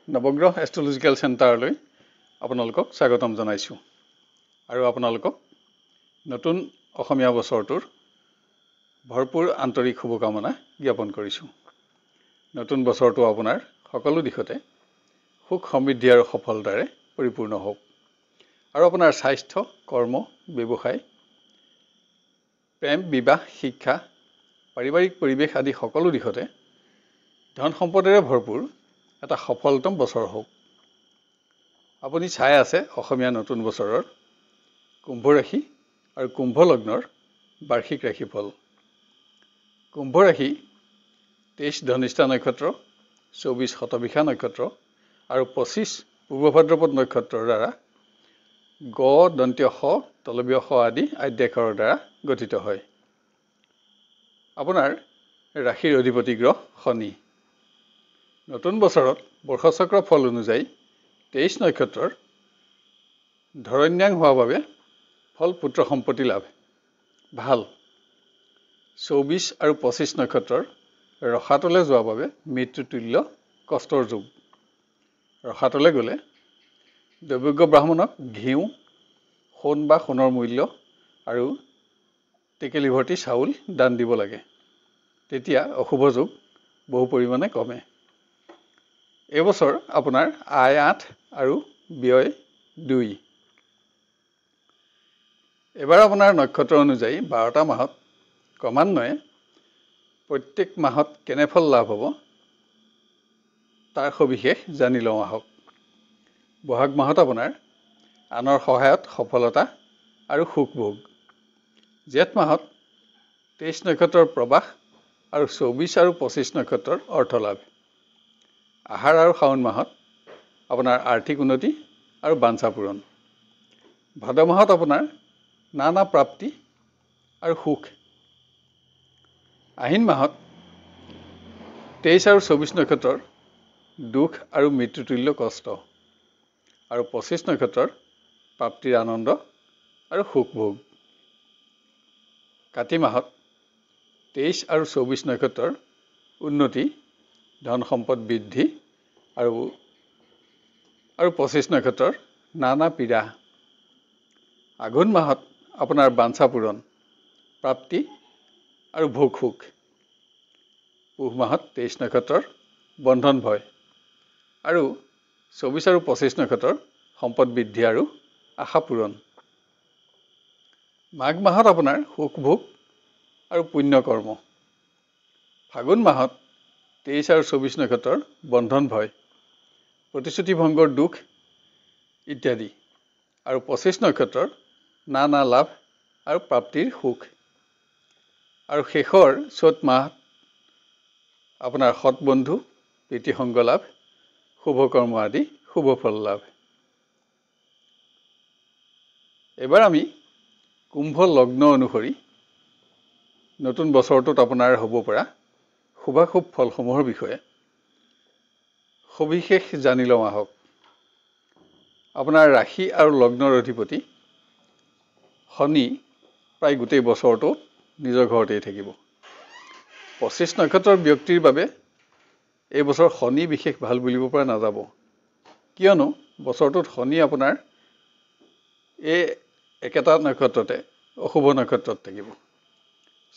নৱগ্ৰহ এষ্ট্ৰলজিকেল চেণ্টাৰলৈ আপোনালোকক স্বাগতম জনাইছোঁ আৰু আপোনালোকক নতুন অসমীয়া বছৰটোৰ ভৰপূৰ আন্তৰিক শুভকামনা জ্ঞাপন কৰিছোঁ। নতুন বছৰটো আপোনাৰ সকলো দিশতে সুখ সমৃদ্ধি আৰু সফলতাৰে পৰিপূৰ্ণ হওক আৰু আপোনাৰ স্বাস্থ্য, কৰ্ম, ব্যৱসায়, প্ৰেম, বিবাহ, শিক্ষা, পাৰিবাৰিক পৰিৱেশ আদি সকলো দিশতে ধন সম্পদেৰে ভৰপূৰ এটা সফলতম বছৰ হওক। আপুনি চাই আছে অসমীয়া নতুন বছৰৰ কুম্ভ ৰাশি আৰু কুম্ভ লগ্নৰ বাৰ্ষিক ৰাশিফল। কুম্ভ ৰাশি 23 ধনিষ্ঠা নক্ষত্ৰ, 24 শতবিশা নক্ষত্ৰ আৰু 25 পূৰ্ব ভাদ্ৰপদ নক্ষত্ৰৰ দ্বাৰা গ, দন্তীয় শ, তলবীয় শ আদি আদ্যাক্ষৰৰ দ্বাৰা গঠিত হয়। আপোনাৰ ৰাশিৰ অধিপতি গ্ৰহ শনি। নতুন বছৰত বৰ্ষচক্ৰ ফল অনুযায়ী 23 নক্ষত্ৰৰ ধৰণ্যাং হোৱাৰ বাবে ফল পুত্ৰ সম্পত্তি লাভ ভাল। 24 আৰু 25 নক্ষত্ৰৰ ৰসাতলে যোৱাৰ বাবে মৃত্যুতুল্য কষ্টৰ যোগ। ৰসাতলে গ'লে দৈৱজ্ঞ ব্ৰাহ্মণক ঘিউ, সোণ বা সোণৰ মূল্য আৰু টেকেলি ভৰ্তি চাউল দান দিব লাগে। তেতিয়া অশুভ যোগ বহু পৰিমাণে কমে। এইবছৰ আপোনাৰ আয় 8 আৰু ব্যয় 2। এবাৰ আপোনাৰ নক্ষত্ৰ অনুযায়ী 12টা মাহত ক্ৰমান্বয়ে প্ৰত্যেক মাহত কেনে ফল লাভ হ'ব তাৰ সবিশেষ জানি লওঁ আহক। বহাগ মাহত আপোনাৰ আনৰ সহায়ত সফলতা আৰু সুখ ভোগ। জেঠ মাহত 23 নক্ষত্ৰৰ প্ৰবাস আৰু 24 আৰু 25 নক্ষত্ৰৰ অৰ্থ লাভ। আহাৰ আৰু শাওণ মাহত আপোনাৰ আৰ্থিক উন্নতি আৰু বাঞ্ছা পূৰণ। ভাদ মাহত আপোনাৰ নানা প্ৰাপ্তি আৰু সুখ। আহিন মাহত 23 আৰু 24 নক্ষত্ৰৰ দুখ আৰু মৃত্যুতুল্য কষ্ট আৰু 25 নক্ষত্ৰৰ প্ৰাপ্তিৰ আনন্দ আৰু সুখ ভোগ। কাতি মাহত 23 আৰু 24 নক্ষত্ৰৰ উন্নতি, ধন সম্পদ বৃদ্ধি আৰু 25 নক্ষত্ৰৰ নানা পীড়া। আঘোণ মাহত আপোনাৰ বাঞ্ছা পূৰণ, প্ৰাপ্তি আৰু ভোগ সুখ। পুহ মাহত 23 নক্ষত্ৰৰ বন্ধন ভয় আৰু 24 আৰু 25 নক্ষত্ৰৰ সম্পদ বৃদ্ধি আৰু আশা পূৰণ। মাঘ মাহত আপোনাৰ সুখ ভোগ আৰু পুণ্য কৰ্ম। ফাগুন মাহত 23 আৰু 24 নক্ষত্ৰৰ বন্ধন ভয়, প্ৰতিশ্ৰুতি ভংগৰ দুখ ইত্যাদি আৰু 25 নক্ষত্ৰৰ নানা লাভ আৰু প্ৰাপ্তিৰ সুখ। আৰু শেষৰ চ'ত মাহত আপোনাৰ সৎ বন্ধু, প্ৰীতিসংগ লাভ, শুভকৰ্ম আদি শুভ ফল লাভ। এবাৰ আমি কুম্ভ লগ্ন অনুসৰি নতুন বছৰটোত আপোনাৰ হ'ব পৰা শুভাশুভ ফলসমূহৰ বিষয়ে সবিশেষ জানি লওঁ আহক। আপোনাৰ ৰাশি আৰু লগ্নৰ অধিপতি শনি প্ৰায় গোটেই বছৰটো নিজৰ ঘৰতেই থাকিব। 25 নক্ষত্ৰৰ ব্যক্তিৰ বাবে এই বছৰ শনি বিশেষ ভাল বুলিব পৰা নাযাব, কিয়নো বছৰটোত শনি আপোনাৰ এই একেটা নক্ষত্ৰতে অশুভ নক্ষত্ৰত থাকিব।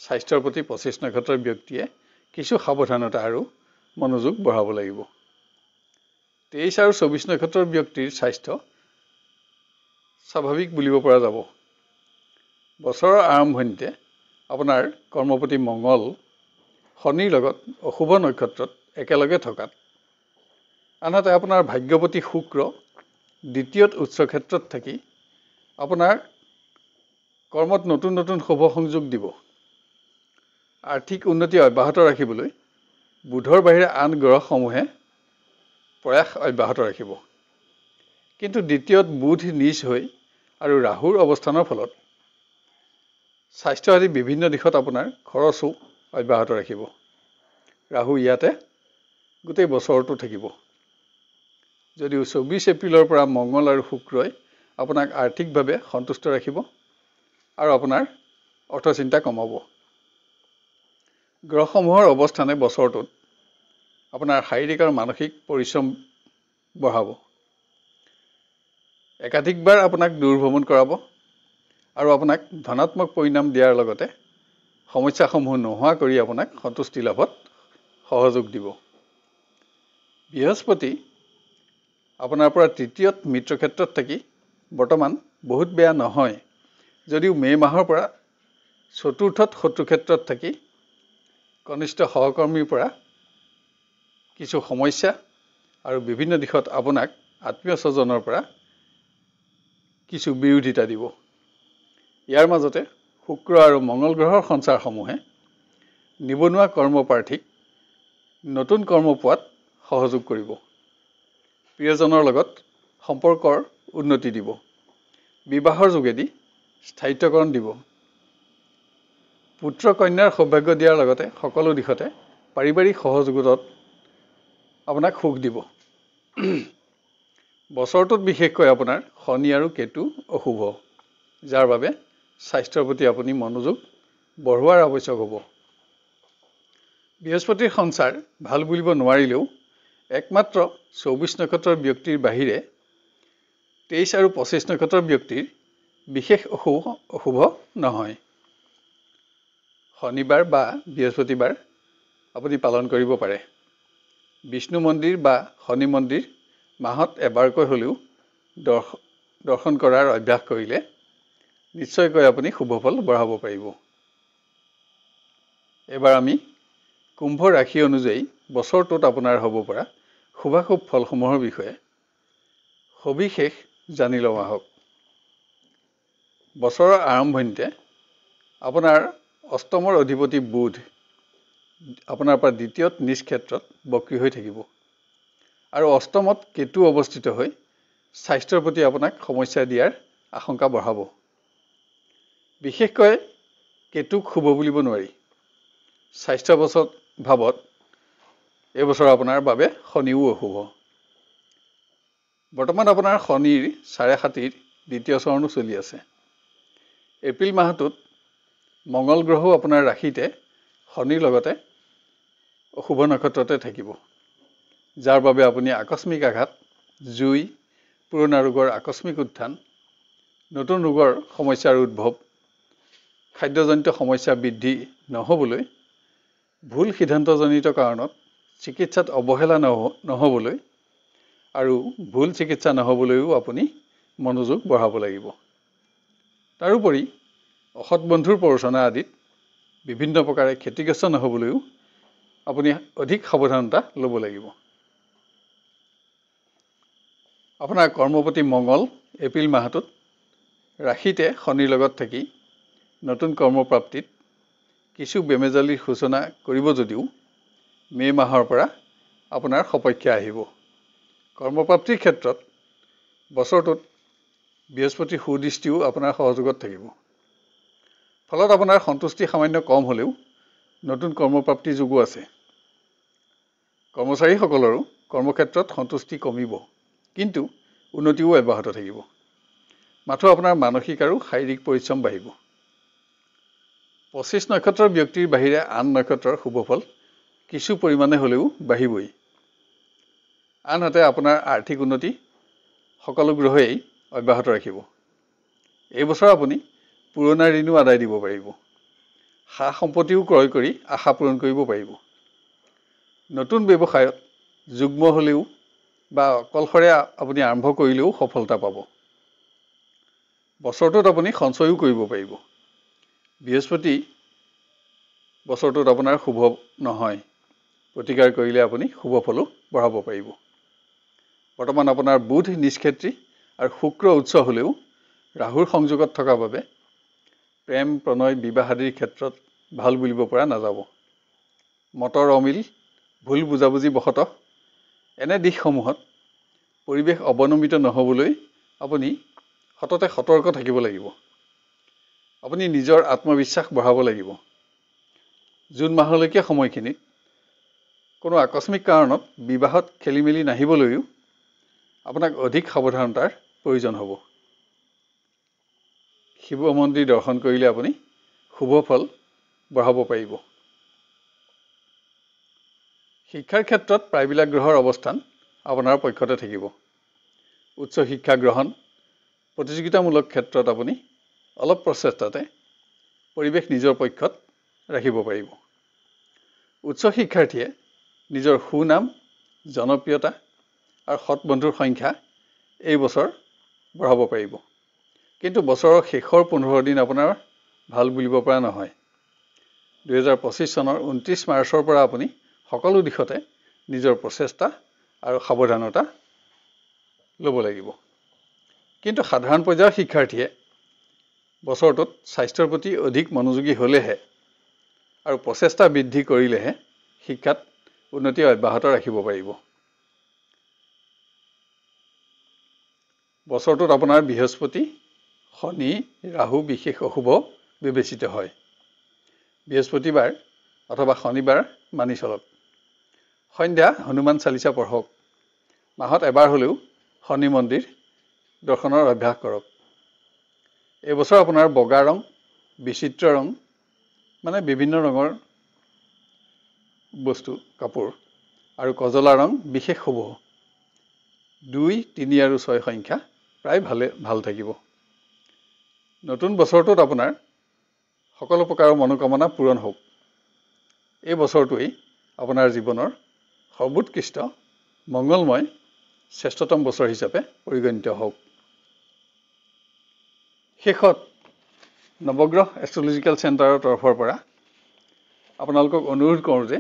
স্বাস্থ্যৰ প্ৰতি 25 নক্ষত্ৰৰ ব্যক্তিয়ে কিছু সাৱধানতা আৰু মনোযোগ বঢ়াব লাগিব। 23 আৰু 24 নক্ষত্ৰৰ ব্যক্তিৰ স্বাস্থ্য স্বাভাৱিক বুলিব পৰা যাব। বছৰৰ আৰম্ভণিতে আপোনাৰ কৰ্মপতি মংগল শনিৰ লগত অশুভ নক্ষত্ৰত একেলগে থকাত, আনহাতে আপোনাৰ ভাগ্যপতি শুক্ৰ দ্বিতীয়ত উচ্চ ক্ষেত্ৰত থাকি আপোনাৰ কৰ্মত নতুন নতুন শুভ সংযোগ দিব। আৰ্থিক উন্নতি অব্যাহত ৰাখিবলৈ বুধৰ বাহিৰে আন গ্ৰহসমূহে প্ৰয়াস অব্যাহত ৰাখিব। কিন্তু দ্বিতীয়ত বুধ নিজ হৈ আৰু ৰাহুৰ অৱস্থানৰ ফলত স্বাস্থ্য আদি বিভিন্ন দিশত আপোনাৰ খৰচো অব্যাহত ৰাখিব। ৰাহু ইয়াতে গোটেই বছৰটো থাকিব। যদিও 24 এপ্ৰিলৰ পৰা মংগল আৰু শুক্ৰই আপোনাক আৰ্থিকভাৱে সন্তুষ্ট ৰাখিব আৰু আপোনাৰ অৰ্থচিন্তা কমাব। গ্ৰহসমূহৰ অৱস্থানে বছৰটোত আপোনাৰ শাৰীৰিক আৰু মানসিক পৰিশ্ৰম বঢ়াব। একাধিকবাৰ আপোনাক দূৰ ভ্ৰমণ কৰাব আৰু আপোনাক ধনাত্মক পৰিণাম দিয়াৰ লগতে সমস্যাসমূহ নোহোৱা কৰি আপোনাক সন্তুষ্টি লাভত সহযোগ দিব। বৃহস্পতি আপোনাৰ পৰা তৃতীয়ত মিত্ৰক্ষেত্ৰত থাকি বৰ্তমান বহুত বেয়া নহয়, যদিও মে' মাহৰ পৰা চতুৰ্থত শত্ৰুক্ষেত্ৰত থাকি কনিষ্ঠ সহকৰ্মীৰ পৰা কিছু সমস্যা আৰু বিভিন্ন দিশত আপোনাক আত্মীয় স্বজনৰ পৰা কিছু বিৰোধিতা দিব। ইয়াৰ মাজতে শুক্ৰ আৰু মঙ্গল গ্ৰহৰ সঞ্চাৰসমূহে নিবনুৱা কৰ্মপ্ৰাৰ্থীক নতুন কৰ্ম পোৱাত সহযোগ কৰিব। প্ৰিয়জনৰ লগত সম্পৰ্কৰ উন্নতি দিব। বিবাহৰ যোগেদি স্থায়িত্বকৰণ দিব। পুত্ৰ কন্যাৰ সৌভাগ্য দিয়াৰ লগতে সকলো দিশতে পাৰিবাৰিক সহযোগত আপোনাক সুখ দিব। বছৰটোত বিশেষকৈ আপোনাৰ শনি আৰু কেতু অশুভ, যাৰ বাবে স্বাস্থ্যৰ প্ৰতি আপুনি মনোযোগ বঢ়োৱাৰ আৱশ্যক হ'ব। বৃহস্পতিৰ সঞ্চাৰ ভাল বুলিব নোৱাৰিলেও একমাত্ৰ 24 নক্ষত্ৰৰ ব্যক্তিৰ বাহিৰে 23 আৰু 25 নক্ষত্ৰৰ ব্যক্তিৰ বিশেষ অশুভ নহয়। শনিবাৰ বা বৃহস্পতিবাৰ আপুনি পালন কৰিব পাৰে। বিষ্ণু মন্দিৰ বা শনি মন্দিৰ মাহত এবাৰকৈ হ'লেও দৰ্শন কৰাৰ অভ্যাস কৰিলে নিশ্চয়কৈ আপুনি শুভফল বঢ়াব পাৰিব। এবাৰ আমি কুম্ভ ৰাশি অনুযায়ী বছৰটোত আপোনাৰ হ'ব পৰা শুভাশুভ ফলসমূহৰ বিষয়ে সবিশেষ জানি লওঁ আহক। বছৰৰ আৰম্ভণিতে আপোনাৰ অষ্টমৰ অধিপতি বুধ আপোনাৰ পৰা দ্বিতীয়ত নিজ ক্ষেত্ৰত বক্ৰী হৈ থাকিব আৰু অষ্টমত কেতু অৱস্থিত হৈ স্বাস্থ্যৰ প্ৰতি আপোনাক সমস্যা দিয়াৰ আশংকা বঢ়াব। বিশেষকৈ কেতুক শুভ বুলিব নোৱাৰি। স্বাস্থ্য ভাৱত এইবছৰ আপোনাৰ বাবে শনিও অশুভ। বৰ্তমান আপোনাৰ শনিৰ 7.5 দ্বিতীয় চৰণো চলি আছে। এপ্ৰিল মাহটোত মঙ্গল গ্ৰহও আপোনাৰ ৰাশিতে শনিৰ লগতে অশুভ নক্ষত্ৰতে থাকিব, যাৰ বাবে আপুনি আকস্মিক আঘাত, জুই, পুৰণা ৰোগৰ আকস্মিক উত্থান, নতুন ৰোগৰ সমস্যাৰ উদ্ভৱ, খাদ্যজনিত সমস্যা বৃদ্ধি নহ'বলৈ, ভুল সিদ্ধান্তজনিত কাৰণত চিকিৎসাত অৱহেলা নহ'বলৈ আৰু ভুল চিকিৎসা নহ'বলৈও আপুনি মনোযোগ বঢ়াব লাগিব। তাৰোপৰি অসৎ বন্ধুৰ প্ৰৰোচনা আদিত বিভিন্ন প্ৰকাৰে ক্ষতিগ্ৰস্ত নহ'বলৈও আপুনি অধিক সাৱধানতা ল'ব লাগিব। আপোনাৰ কৰ্মপতি মঙ্গল এপ্ৰিল মাহটোত ৰাশিতে শনিৰ লগত থাকি নতুন কৰ্মপ্ৰাপ্তিত কিছু বেমেজালিৰ সূচনা কৰিব যদিও মে' মাহৰ পৰা আপোনাৰ সপক্ষে আহিব। কৰ্মপ্ৰাপ্তিৰ ক্ষেত্ৰত বছৰটোত বৃহস্পতিৰ সুদৃষ্টিও আপোনাৰ সহযোগত থাকিব। ফলত আপোনাৰ সন্তুষ্টি সামান্য কম হ'লেও নতুন কৰ্মপ্ৰাপ্তিৰ যোগো আছে। কৰ্মচাৰীসকলৰো কৰ্মক্ষেত্ৰত সন্তুষ্টি কমিব, কিন্তু উন্নতিও অব্যাহত থাকিব। মাথো আপোনাৰ মানসিক আৰু শাৰীৰিক পৰিশ্ৰম বাঢ়িব। 25 নক্ষত্ৰৰ ব্যক্তিৰ বাহিৰে আন নক্ষত্ৰৰ শুভফল কিছু পৰিমাণে হ'লেও বাঢ়িবই। আনহাতে আপোনাৰ আৰ্থিক উন্নতি সকলো গ্ৰহেই অব্যাহত ৰাখিব। এইবছৰ আপুনি পুৰণা ঋণো আদায় দিব পাৰিব। সা সম্পত্তিও ক্ৰয় কৰি আশা পূৰণ কৰিব পাৰিব। নতুন ব্যৱসায়ত যুগ্ম হ'লেও বা অকলশৰে আপুনি আৰম্ভ কৰিলেও সফলতা পাব। বছৰটোত আপুনি সঞ্চয়ো কৰিব পাৰিব। বৃহস্পতি বছৰটোত আপোনাৰ শুভ নহয়, প্ৰতিকাৰ কৰিলে আপুনি শুভ ফলো বঢ়াব পাৰিব। বৰ্তমান আপোনাৰ বুধ নিষ্ক্ষেত্ৰী আৰু শুক্ৰ উচ্চ হ'লেও ৰাহুৰ সংযোগত থকাৰ বাবে প্ৰেম, প্ৰণয়, বিবাহ আদিৰ ক্ষেত্ৰত ভাল বুলিব পৰা নাযাব। মতৰ অমিল, ভুল বুজাবুজি বশতঃ এনে দিশসমূহত পৰিৱেশ অৱনমিত নহ'বলৈ আপুনি সততে সতৰ্ক থাকিব লাগিব। আপুনি নিজৰ আত্মবিশ্বাস বঢ়াব লাগিব। জুন মাহলৈকে সময়খিনিত কোনো আকস্মিক কাৰণত বিবাহত খেলিমেলি নাহিবলৈও আপোনাক অধিক সাৱধানতাৰ প্ৰয়োজন হ'ব। শিৱ মন্দিৰ দৰ্শন কৰিলে আপুনি শুভ ফল বঢ়াব পাৰিব। শিক্ষাৰ ক্ষেত্ৰত প্ৰায়বিলাক গ্ৰহৰ অৱস্থান আপোনাৰ পক্ষতে থাকিব। উচ্চ শিক্ষা গ্ৰহণ প্ৰতিযোগিতামূলক ক্ষেত্ৰত আপুনি অলপ প্ৰচেষ্টাতে পৰিৱেশ নিজৰ পক্ষত ৰাখিব পাৰিব। উচ্চ শিক্ষাৰ্থীয়ে নিজৰ সুনাম, জনপ্ৰিয়তা আৰু সৎ বন্ধুৰ সংখ্যা এই বছৰ বঢ়াব পাৰিব। কিন্তু বছৰৰ শেষৰ 15 দিন আপোনাৰ ভাল বুলিব পৰা নহয়। 2025 চনৰ 29 মাৰ্চৰ পৰা আপুনি সকলো দিশতে নিজৰ প্ৰচেষ্টা আৰু সাৱধানতা ল'ব লাগিব। কিন্তু সাধাৰণ পৰ্যায়ৰ শিক্ষাৰ্থীয়ে বছৰটোত স্বাস্থ্যৰ প্ৰতি অধিক মনোযোগী হ'লেহে আৰু প্ৰচেষ্টা বৃদ্ধি কৰিলেহে শিক্ষাত উন্নতি অব্যাহত ৰাখিব পাৰিব। বছৰটোত আপোনাৰ বৃহস্পতি, শনি, ৰাহু বিশেষ অশুভ বিবেচিত হয়। বৃহস্পতিবাৰ অথবা শনিবাৰ মানি চলক। সন্ধ্যা হনুমান চালিচা পঢ়ক। মাহত এবাৰ হ'লেও শনি মন্দিৰ দৰ্শনৰ অভ্যাস কৰক। এইবছৰ আপোনাৰ বগা ৰং, বিচিত্ৰ ৰং মানে বিভিন্ন ৰঙৰ বস্তু, কাপোৰ আৰু কজলা ৰং বিশেষ শুভ। 2, 3 আৰু 6 সংখ্যা প্ৰায় ভাল থাকিব। নতুন বছৰটোত আপোনাৰ সকলো প্ৰকাৰৰ মনোকামনা পূৰণ হওক। এই বছৰটোৱেই আপোনাৰ জীৱনৰ সৰ্বোৎকৃষ্ট মংগলময় শ্ৰেষ্ঠতম বছৰ হিচাপে পৰিগণিত হওক। শেষত নৱগ্ৰহ এষ্ট্ৰলজিকেল চেণ্টাৰৰ তৰফৰ পৰা আপোনালোকক অনুৰোধ কৰোঁ যে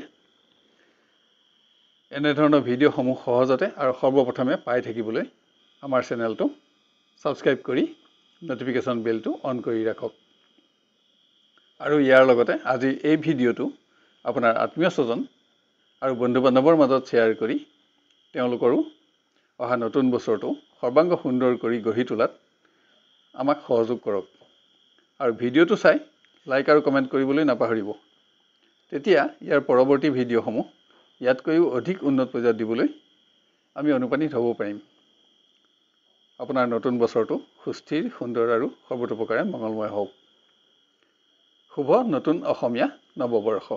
এনেধৰণৰ ভিডিঅ'সমূহ সহজতে আৰু সৰ্বপ্ৰথমে পাই থাকিবলৈ আমাৰ চেনেলটো ছাবস্ক্ৰাইব কৰি নটিফিকেশ্যন বেলটো অন কৰি ৰাখক। আৰু ইয়াৰ লগতে আজি এই ভিডিঅ'টো আপোনাৰ আত্মীয় স্বজন আৰু বন্ধু বান্ধৱৰ মাজত শ্বেয়াৰ কৰি তেওঁলোকৰো অহা নতুন বছৰটো সৰ্বাংগ সুন্দৰ কৰি গঢ়ি তোলাত আমাক সহযোগ কৰক। আৰু ভিডিঅ'টো চাই লাইক আৰু কমেণ্ট কৰিবলৈ নাপাহৰিব। তেতিয়া ইয়াৰ পৰৱৰ্তী ভিডিঅ'সমূহ ইয়াতকৈও অধিক উন্নত পৰ্যায়ত দিবলৈ আমি অনুপ্ৰাণিত হ'ব পাৰিম। আপোনাৰ নতুন বছৰটো সুস্থিৰ, সুন্দৰ আৰু সৰ্বতোপ্ৰকাৰে মংগলময় হওক। শুভ নতুন অসমীয়া নৱবৰ্ষ।